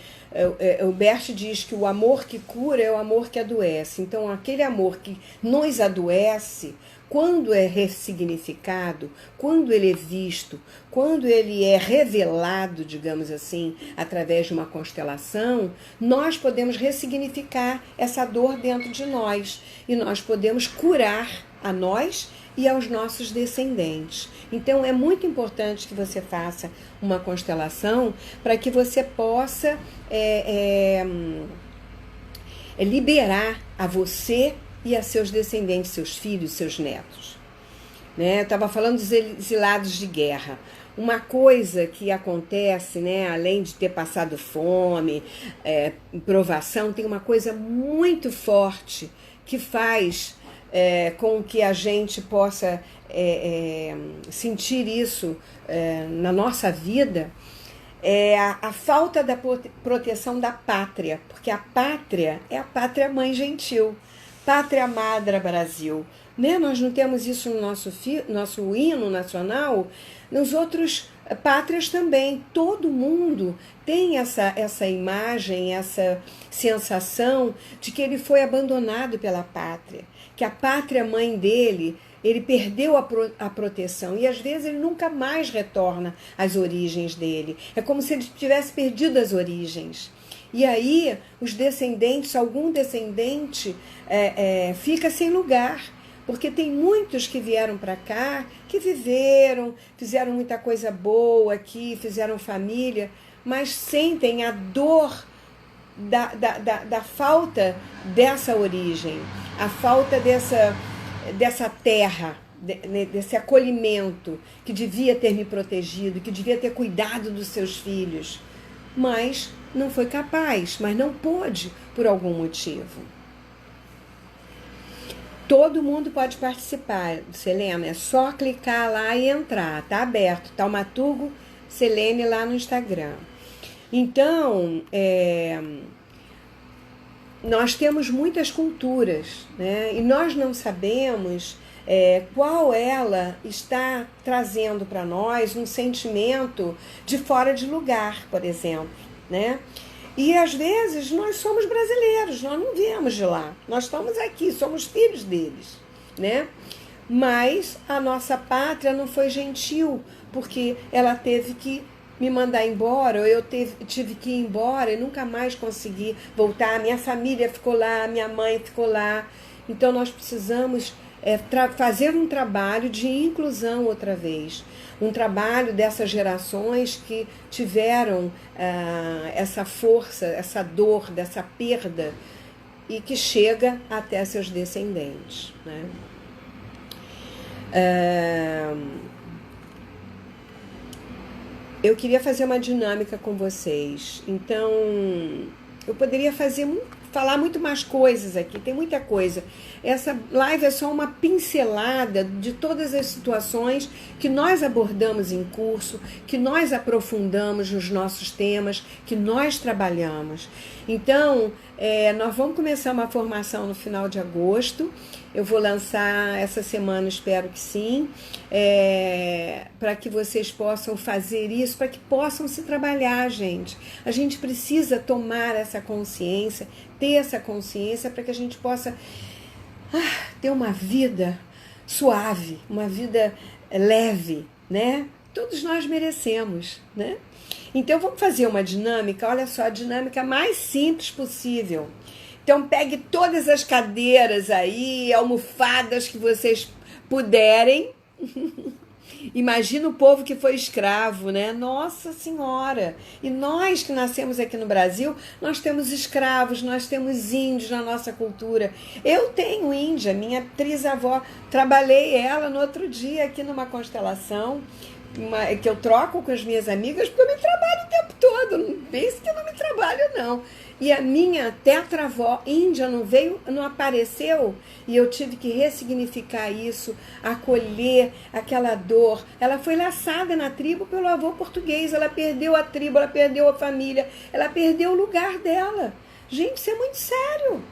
o Bert diz que o amor que cura é o amor que adoece. Então, aquele amor que nos adoece, quando é ressignificado, quando ele é visto, quando ele é revelado, digamos assim, através de uma constelação, nós podemos ressignificar essa dor dentro de nós e nós podemos curar a nós e aos nossos descendentes. Então é muito importante que você faça uma constelação para que você possa liberar a você e a seus descendentes, seus filhos, seus netos. Né? Eu estava falando dos exilados de guerra. Uma coisa que acontece, né, além de ter passado fome, provação, tem uma coisa muito forte que faz com que a gente possa sentir isso na nossa vida, é a falta da proteção da pátria, porque a pátria é a pátria mãe gentil, pátria amada Brasil. Né? Nós não temos isso no nosso hino nacional, nos outros pátrias também. Todo mundo tem essa imagem, essa sensação de que ele foi abandonado pela pátria, que a pátria mãe dele, ele perdeu a proteção e às vezes ele nunca mais retorna às origens dele. É como se ele tivesse perdido as origens. E aí os descendentes, algum descendente fica sem lugar, porque tem muitos que vieram para cá, que viveram, fizeram muita coisa boa aqui, fizeram família, mas sentem a dor da falta dessa origem, a falta dessa terra, desse acolhimento que devia ter me protegido, que devia ter cuidado dos seus filhos, mas não foi capaz, mas não pôde por algum motivo. Todo mundo pode participar, Selena, é só clicar lá e entrar, tá aberto, Taumaturgo Selene lá no Instagram. Então, nós temos muitas culturas, né? E nós não sabemos qual ela está trazendo para nós um sentimento de fora de lugar, por exemplo, né? E às vezes nós somos brasileiros, nós não viemos de lá, nós estamos aqui, somos filhos deles, né? Mas a nossa pátria não foi gentil, porque ela teve que me mandar embora, ou eu tive que ir embora e nunca mais consegui voltar. Minha família ficou lá, minha mãe ficou lá. Então nós precisamos fazer um trabalho de inclusão outra vez. Um trabalho dessas gerações que tiveram essa força, essa dor, dessa perda, e que chega até seus descendentes. Né? Eu queria fazer uma dinâmica com vocês. Então, eu poderia falar muito mais coisas aqui, tem muita coisa. Essa live é só uma pincelada de todas as situações que nós abordamos em curso, que nós aprofundamos nos nossos temas, que nós trabalhamos. Então, nós vamos começar uma formação no final de agosto. Eu vou lançar essa semana, espero que sim, para que vocês possam fazer isso, para que possam se trabalhar, gente. A gente precisa tomar essa consciência, ter essa consciência para que a gente possa ter uma vida suave, uma vida leve, né? Todos nós merecemos, né? Então vamos fazer uma dinâmica, olha só, a dinâmica mais simples possível. Então pegue todas as cadeiras aí, almofadas que vocês puderem. Imagina o povo que foi escravo, né? Nossa Senhora! E nós que nascemos aqui no Brasil, nós temos escravos, nós temos índios na nossa cultura. Eu tenho índia, minha trisavó, trabalhei ela no outro dia aqui numa constelação, que eu troco com as minhas amigas, porque eu me trabalho o tempo todo, não pense que eu não me trabalho, não. E a minha tetravó índia não apareceu, e eu tive que ressignificar isso, acolher aquela dor. Ela foi laçada na tribo pelo avô português, ela perdeu a tribo, ela perdeu a família, ela perdeu o lugar dela. Gente, isso é muito sério.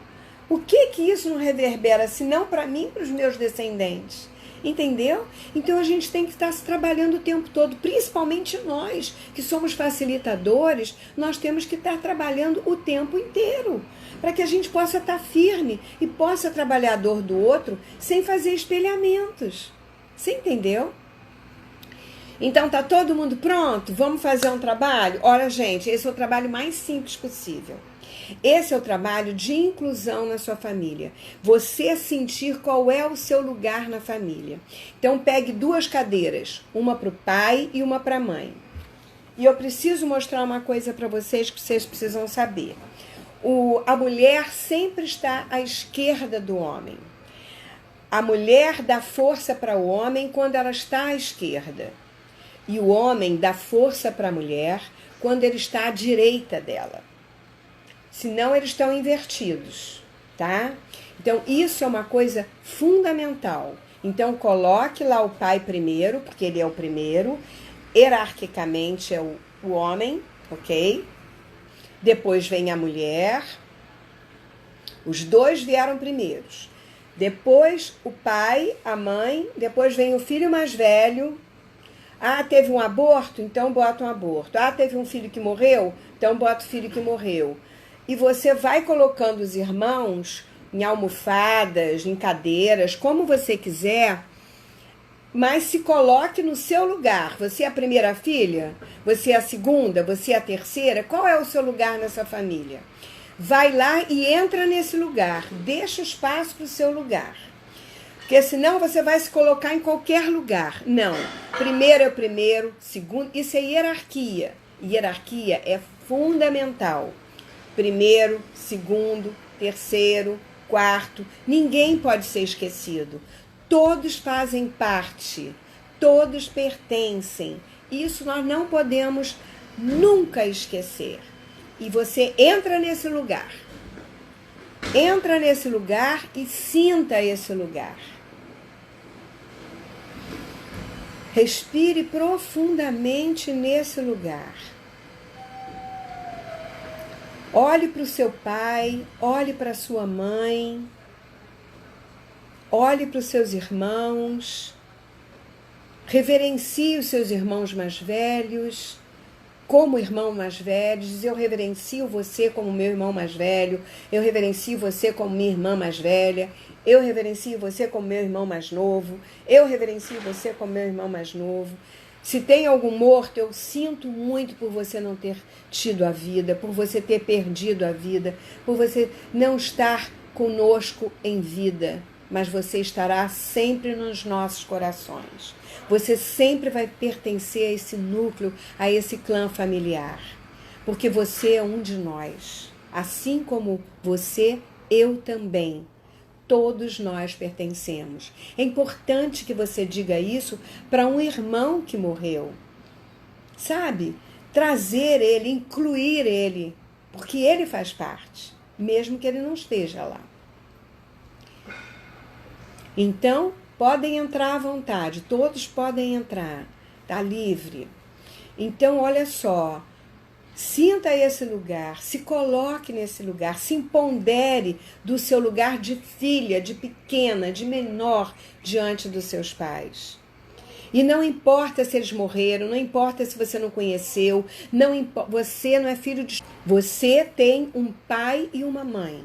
O que isso não reverbera, se não para mim, para os meus descendentes? Entendeu? Então a gente tem que estar se trabalhando o tempo todo, principalmente nós, que somos facilitadores, nós temos que estar trabalhando o tempo inteiro, para que a gente possa estar firme e possa trabalhar a dor do outro sem fazer espelhamentos. Você entendeu? Então tá todo mundo pronto? Vamos fazer um trabalho? Olha, gente, esse é o trabalho mais simples possível. Esse é o trabalho de inclusão na sua família. Você sentir qual é o seu lugar na família. Então, pegue 2 cadeiras, uma para o pai e uma para a mãe. E eu preciso mostrar uma coisa para vocês que vocês precisam saber. A mulher sempre está à esquerda do homem. A mulher dá força para o homem quando ela está à esquerda. E o homem dá força para a mulher quando ele está à direita dela. Senão eles estão invertidos, tá? Então isso é uma coisa fundamental. Então coloque lá o pai primeiro, porque ele é o primeiro. Hierarquicamente é o homem, ok? Depois vem a mulher. Os 2 vieram primeiros. Depois o pai, a mãe. Depois vem o filho mais velho. Ah, teve um aborto? Então bota um aborto. Ah, teve um filho que morreu? Então bota o filho que morreu. E você vai colocando os irmãos em almofadas, em cadeiras, como você quiser, mas se coloque no seu lugar. Você é a primeira filha? Você é a segunda? Você é a terceira? Qual é o seu lugar nessa família? Vai lá e entra nesse lugar. Deixa espaço para o seu lugar. Porque senão você vai se colocar em qualquer lugar. Não. Primeiro é o primeiro, segundo. Isso é hierarquia. Hierarquia é fundamental. Primeiro, segundo, terceiro, quarto. Ninguém pode ser esquecido. Todos fazem parte. Todos pertencem. Isso nós não podemos nunca esquecer. E você entra nesse lugar. Entra nesse lugar e sinta esse lugar. Respire profundamente nesse lugar. Olhe para o seu pai, olhe para a sua mãe, olhe para os seus irmãos, reverencie os seus irmãos mais velhos, como irmão mais velho, diz: eu reverencio você como meu irmão mais velho, eu reverencio você como minha irmã mais velha, eu reverencio você como meu irmão mais novo, eu reverencio você como meu irmão mais novo. Se tem algum morto, eu sinto muito por você não ter tido a vida, por você ter perdido a vida, por você não estar conosco em vida, mas você estará sempre nos nossos corações. Você sempre vai pertencer a esse núcleo, a esse clã familiar, porque você é um de nós. Assim como você, eu também. Todos nós pertencemos. É importante que você diga isso para um irmão que morreu. Sabe? Trazer ele, incluir ele, porque ele faz parte, mesmo que ele não esteja lá. Então, podem entrar à vontade, todos podem entrar, tá livre. Então, olha só, sinta esse lugar, se coloque nesse lugar, se empodere do seu lugar de filha, de pequena, de menor diante dos seus pais. E não importa se eles morreram, não importa se você não conheceu, você não é filho de... Você tem um pai e uma mãe.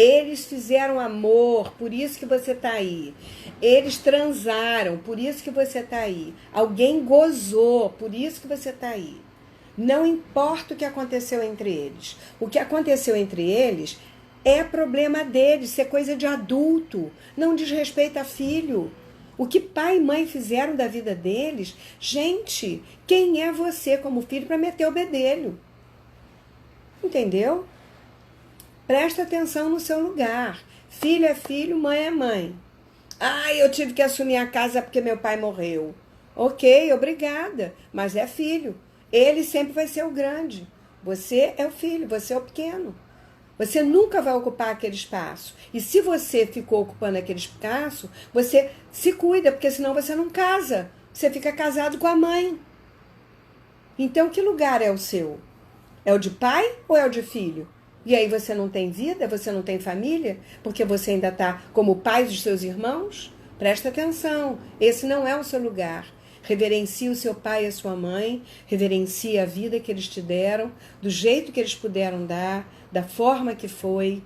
Eles fizeram amor, por isso que você está aí. Eles transaram, por isso que você está aí. Alguém gozou, por isso que você está aí. Não importa o que aconteceu entre eles. O que aconteceu entre eles é problema deles, isso é coisa de adulto. Não diz respeito a filho. O que pai e mãe fizeram da vida deles, gente, quem é você como filho para meter o bedelho? Entendeu? Presta atenção no seu lugar. Filho é filho, mãe é mãe. Ah, eu tive que assumir a casa porque meu pai morreu. Ok, obrigada, mas é filho. Ele sempre vai ser o grande. Você é o filho, você é o pequeno. Você nunca vai ocupar aquele espaço. E se você ficou ocupando aquele espaço, você se cuida, porque senão você não casa. Você fica casado com a mãe. Então, que lugar é o seu? É o de pai ou é o de filho? E aí você não tem vida, você não tem família, porque você ainda está como pai dos seus irmãos? Presta atenção, esse não é o seu lugar. Reverencie o seu pai e a sua mãe, reverencie a vida que eles te deram, do jeito que eles puderam dar, da forma que foi.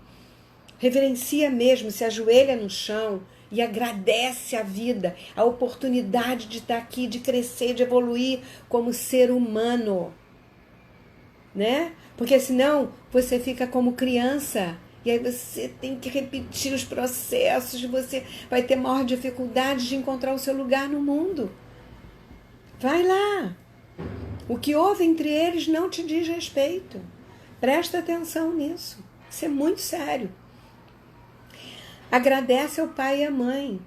Reverencia mesmo, se ajoelha no chão e agradece a vida, a oportunidade de estar aqui, de crescer, de evoluir como ser humano. Né? Porque senão você fica como criança e aí você tem que repetir os processos, você vai ter maior dificuldade de encontrar o seu lugar no mundo. Vai lá. O que houve entre eles não te diz respeito. Presta atenção nisso. Isso é muito sério. Agradece ao pai e à mãe.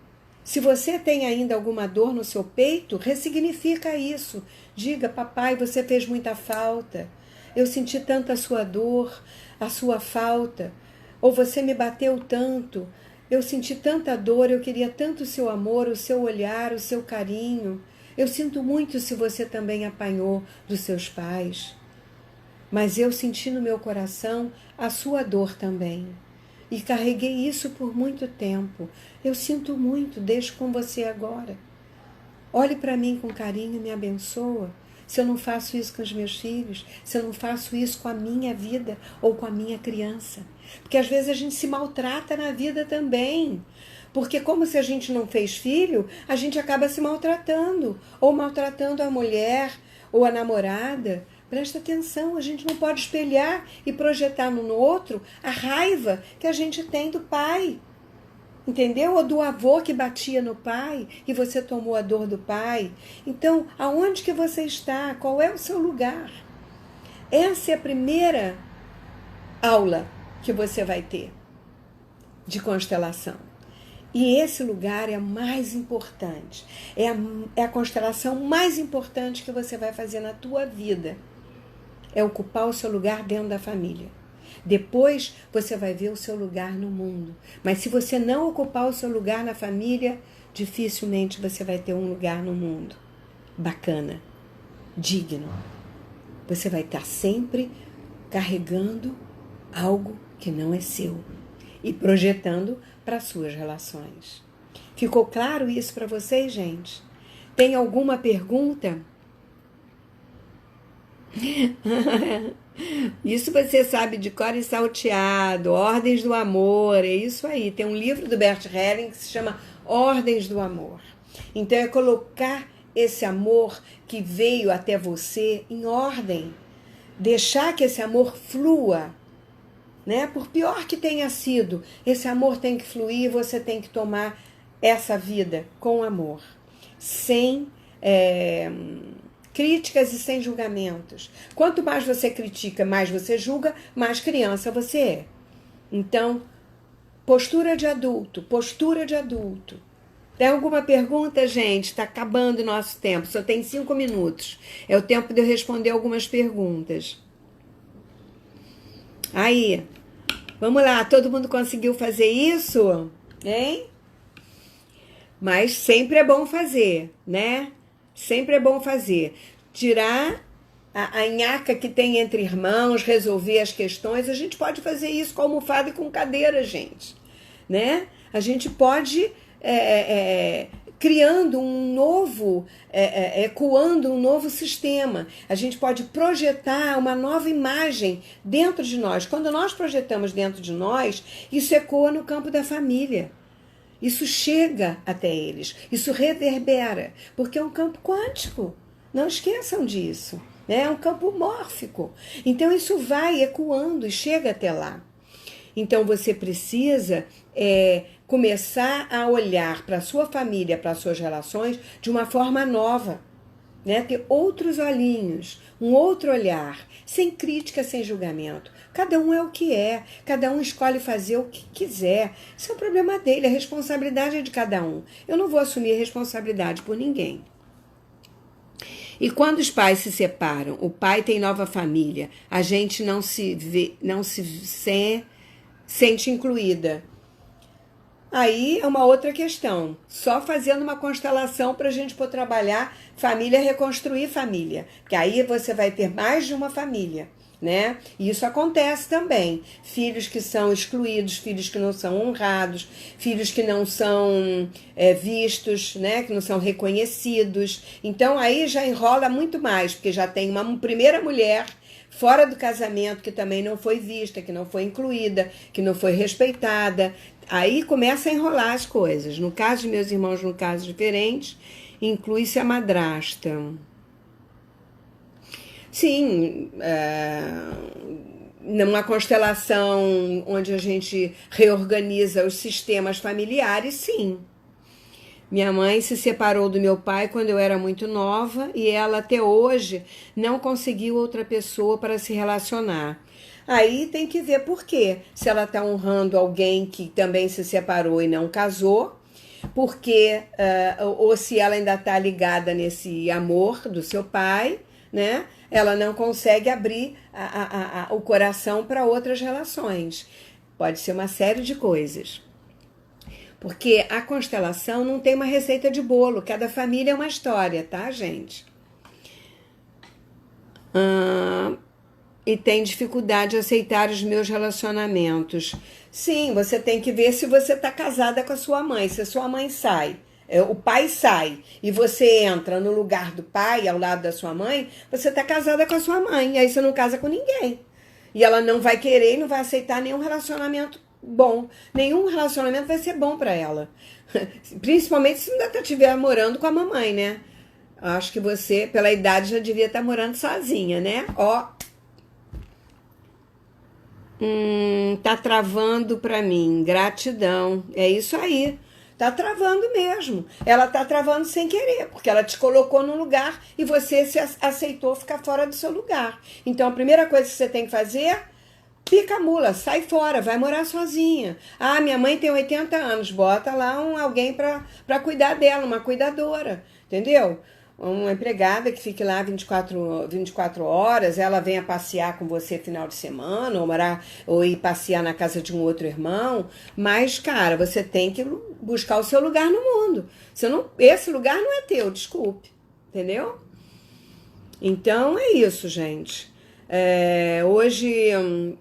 Se você tem ainda alguma dor no seu peito, ressignifica isso. Diga, papai, você fez muita falta. Eu senti tanto a sua dor, a sua falta. Ou você me bateu tanto. Eu senti tanta dor, eu queria tanto o seu amor, o seu olhar, o seu carinho. Eu sinto muito se você também apanhou dos seus pais. Mas eu senti no meu coração a sua dor também. E carreguei isso por muito tempo. Eu sinto muito, deixo com você agora. Olhe para mim com carinho e me abençoa. Se eu não faço isso com os meus filhos, se eu não faço isso com a minha vida ou com a minha criança. Porque às vezes a gente se maltrata na vida também. Porque como se a gente não fez filho, a gente acaba se maltratando. Ou maltratando a mulher ou a namorada. Presta atenção, a gente não pode espelhar e projetar no outro a raiva que a gente tem do pai. Entendeu? Ou do avô que batia no pai e você tomou a dor do pai. Então, aonde que você está? Qual é o seu lugar? Essa é a primeira aula que você vai ter de constelação. E esse lugar é mais importante. É a constelação mais importante que você vai fazer na tua vida. É ocupar o seu lugar dentro da família. Depois você vai ver o seu lugar no mundo. Mas se você não ocupar o seu lugar na família, dificilmente você vai ter um lugar no mundo bacana, digno. Você vai estar sempre carregando algo que não é seu e projetando para suas relações. Ficou claro isso para vocês, gente? Tem alguma pergunta? Isso você sabe de cor e salteado, Ordens do Amor, é isso aí. Tem um livro do Bert Helling que se chama Ordens do Amor. Então é colocar esse amor que veio até você em ordem. Deixar que esse amor flua, né? Por pior que tenha sido, esse amor tem que fluir e você tem que tomar essa vida com amor. Sem críticas e sem julgamentos. Quanto mais você critica, mais você julga, mais criança você é. Então, postura de adulto, postura de adulto. Tem alguma pergunta, gente? Está acabando o nosso tempo, só tem 5 minutos. É o tempo de eu responder algumas perguntas. Aí, vamos lá, todo mundo conseguiu fazer isso? Hein? Mas sempre é bom fazer, né? Sempre é bom fazer. Tirar a nhaca que tem entre irmãos, resolver as questões. A gente pode fazer isso com almofada e com cadeira, gente. Né? A gente pode criando um novo, ecoando um novo sistema. A gente pode projetar uma nova imagem dentro de nós. Quando nós projetamos dentro de nós, isso ecoa no campo da família. Isso chega até eles, isso reverbera, porque é um campo quântico. Não esqueçam disso, né? É um campo mórfico. Então isso vai ecoando e chega até lá. Então você precisa começar a olhar para a sua família, para as suas relações, de uma forma nova, né? Ter outros olhinhos, um outro olhar, sem crítica, sem julgamento. Cada um é o que é, cada um escolhe fazer o que quiser. Isso é um problema dele, a responsabilidade é de cada um. Eu não vou assumir responsabilidade por ninguém. E quando os pais se separam, o pai tem nova família, a gente não se sente incluída. Aí é uma outra questão. Só fazendo uma constelação para a gente poder trabalhar família, reconstruir família. Porque aí você vai ter mais de uma família, né? E isso acontece também. Filhos que são excluídos, filhos que não são honrados, filhos que não são vistos, né? Que não são reconhecidos. Então aí já enrola muito mais, porque já tem uma primeira mulher fora do casamento que também não foi vista, que não foi incluída, que não foi respeitada. Aí começa a enrolar as coisas. No caso de meus irmãos, no caso diferentes, inclui-se a madrasta. Sim, numa constelação onde a gente reorganiza os sistemas familiares, sim. Minha mãe se separou do meu pai quando eu era muito nova e ela até hoje não conseguiu outra pessoa para se relacionar. Aí tem que ver por quê. Se ela está honrando alguém que também se separou e não casou, porque, ou se ela ainda está ligada nesse amor do seu pai, né? Ela não consegue abrir o coração para outras relações. Pode ser uma série de coisas. Porque a constelação não tem uma receita de bolo. Cada família é uma história, tá, gente? E tem dificuldade de aceitar os meus relacionamentos. Sim, você tem que ver se você está casada com a sua mãe. Se a sua mãe sai, o pai sai, e você entra no lugar do pai, ao lado da sua mãe, você está casada com a sua mãe. E aí você não casa com ninguém. E ela não vai querer e não vai aceitar nenhum relacionamento bom. Nenhum relacionamento vai ser bom para ela. Principalmente se ainda estiver morando com a mamãe, né? Acho que você, pela idade, já devia estar morando sozinha, né? Ó. Tá travando pra mim. Gratidão. É isso aí. Tá travando mesmo. Ela tá travando sem querer, porque ela te colocou num lugar e você se aceitou ficar fora do seu lugar. Então a primeira coisa que você tem que fazer, pica a mula, sai fora, vai morar sozinha. Ah, minha mãe tem 80 anos, bota lá alguém pra cuidar dela, uma cuidadora, entendeu? Uma empregada que fique lá 24 horas, ela venha passear com você final de semana, ou ir passear na casa de um outro irmão. Mas, cara, você tem que buscar o seu lugar no mundo. Esse lugar não é teu, desculpe. Entendeu? Então, é isso, gente. Hoje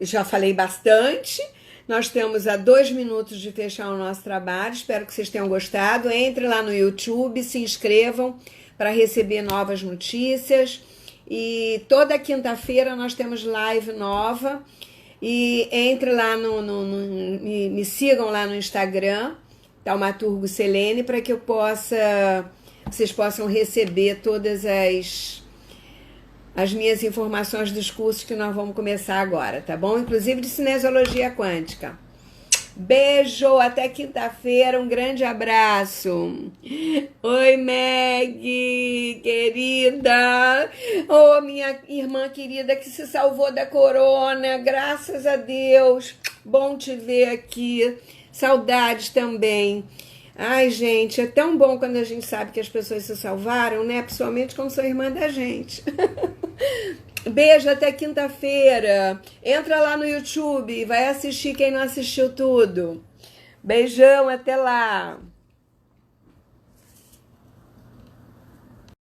já falei bastante. Nós temos a 2 minutos de fechar o nosso trabalho. Espero que vocês tenham gostado. Entre lá no YouTube, se inscrevam para receber novas notícias. E toda quinta-feira nós temos live nova. E entre lá me sigam lá no Instagram, Taumaturgo Selene, para que vocês possam receber todas as minhas informações dos cursos que nós vamos começar agora, tá bom? Inclusive de cinesiologia quântica. Beijo, até quinta-feira, um grande abraço. Oi, Meg, querida. Oh, minha irmã querida que se salvou da corona, graças a Deus. Bom te ver aqui. Saudades também. Ai, gente, é tão bom quando a gente sabe que as pessoas se salvaram, né? Principalmente quando são irmã da gente. Beijo, até quinta-feira. Entra lá no YouTube, vai assistir quem não assistiu tudo. Beijão, até lá.